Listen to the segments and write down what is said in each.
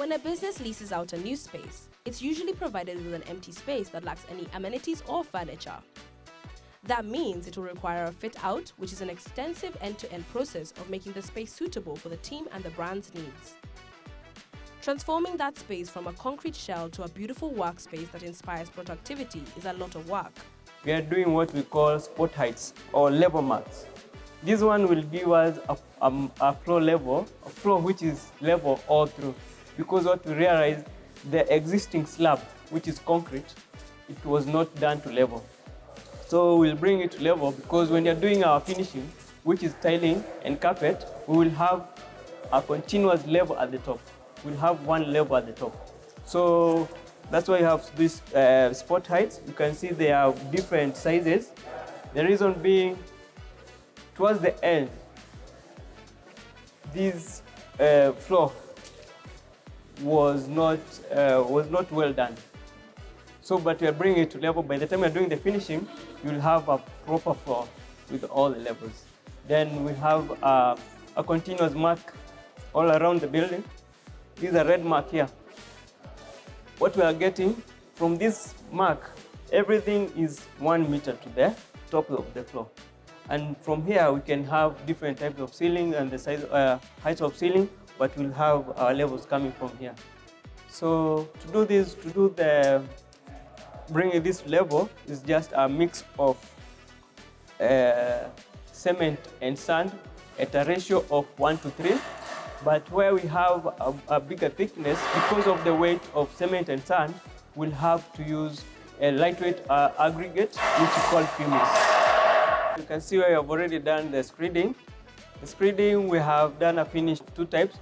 When a business leases out a new space, it's usually provided with an empty space that lacks any amenities or furniture. That means it will require a fit-out, which is an extensive end-to-end process of making the space suitable for the team and the brand's needs. Transforming that space from a concrete shell to a beautiful workspace that inspires productivity is a lot of work. We are doing what we call spot heights or level marks. This one will give us a floor level, a floor which is level all through. Because what we realized, the existing slab, which is concrete, it was not done to level. So we'll bring it to level because when you're doing our finishing, which is tiling and carpet, we will have a continuous level at the top. We'll have one level at the top. So that's why you have this spot heights. You can see they are different sizes. The reason being, towards the end, this floor was not well done. So, but we are bringing it to level. By the time we are doing the finishing, you'll have a proper floor with all the levels. Then we have a continuous mark all around the building. This is a red mark here. What we are getting from this mark, everything is 1 meter to the top of the floor. And from here, we can have different types of ceiling and the size, height of ceiling, but we'll have our levels coming from here. So to do this, bringing this level is just a mix of cement and sand at a ratio of 1:3. But where we have a bigger thickness, because of the weight of cement and sand, we'll have to use a lightweight aggregate, which is called pumice. You can see where we have already done the screeding. The screeding, we have done a finish of 2 types.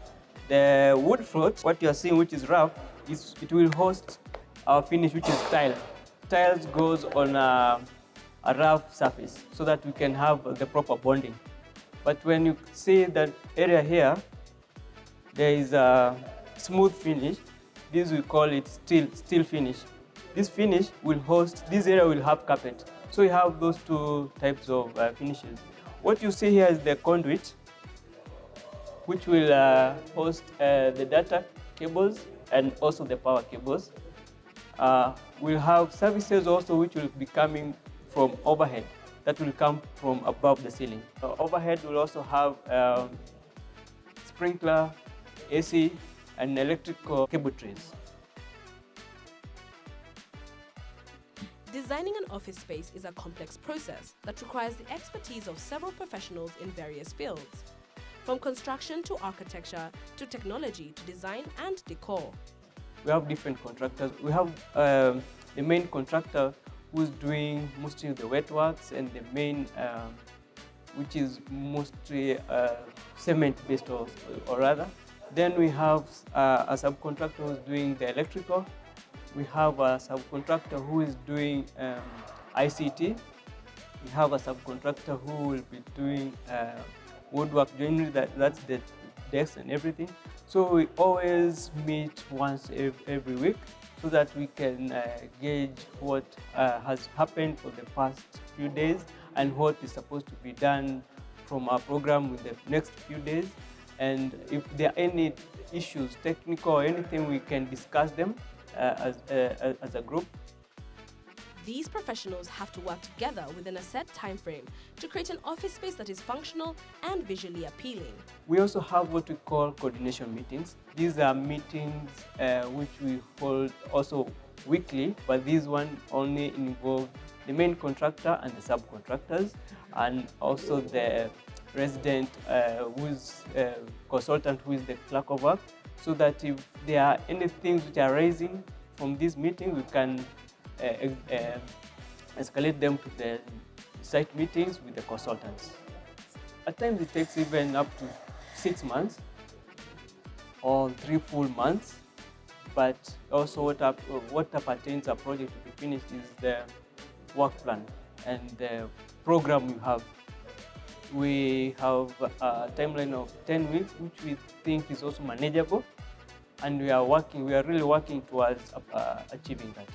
The wood float, what you are seeing, which is rough, it will host our finish, which is tile. Tiles goes on a rough surface so that we can have the proper bonding. But when you see that area here, there is a smooth finish. This we call it steel finish. This finish will host, this area will have carpet. So we have those 2 types of finishes. What you see here is the conduit, which will host the data cables and also the power cables. We'll have services also which will be coming from overhead, that will come from above the ceiling. Overhead will also have sprinkler, AC, and electrical cable trays. Designing an office space is a complex process that requires the expertise of several professionals in various fields, from construction to architecture to technology to design and decor. We have different contractors. We have the main contractor who's doing mostly the wet works, and the main, which is mostly cement-based or rather. Then we have a subcontractor who's doing the electrical. We have a subcontractor who is doing ICT. We have a subcontractor who will be doing woodwork joinery, that's the desks and everything. So we always meet once every week so that we can gauge what has happened for the past few days and what is supposed to be done from our program in the next few days. And if there are any issues, technical or anything, we can discuss them as a group. These professionals have to work together within a set time frame to create an office space that is functional and visually appealing. We also have what we call coordination meetings. These are meetings which we hold also weekly, but these one only involve the main contractor and the subcontractors, and also the resident who's consultant, who is the clerk of work, so that if there are any things which are rising from this meeting, we can escalate them to the site meetings with the consultants. At times it takes even up to 6 months or 3 full months, but also what pertains a project to be finished is the work plan and the program you have. We have a timeline of 10 weeks, which we think is also manageable, and we are really working towards achieving that.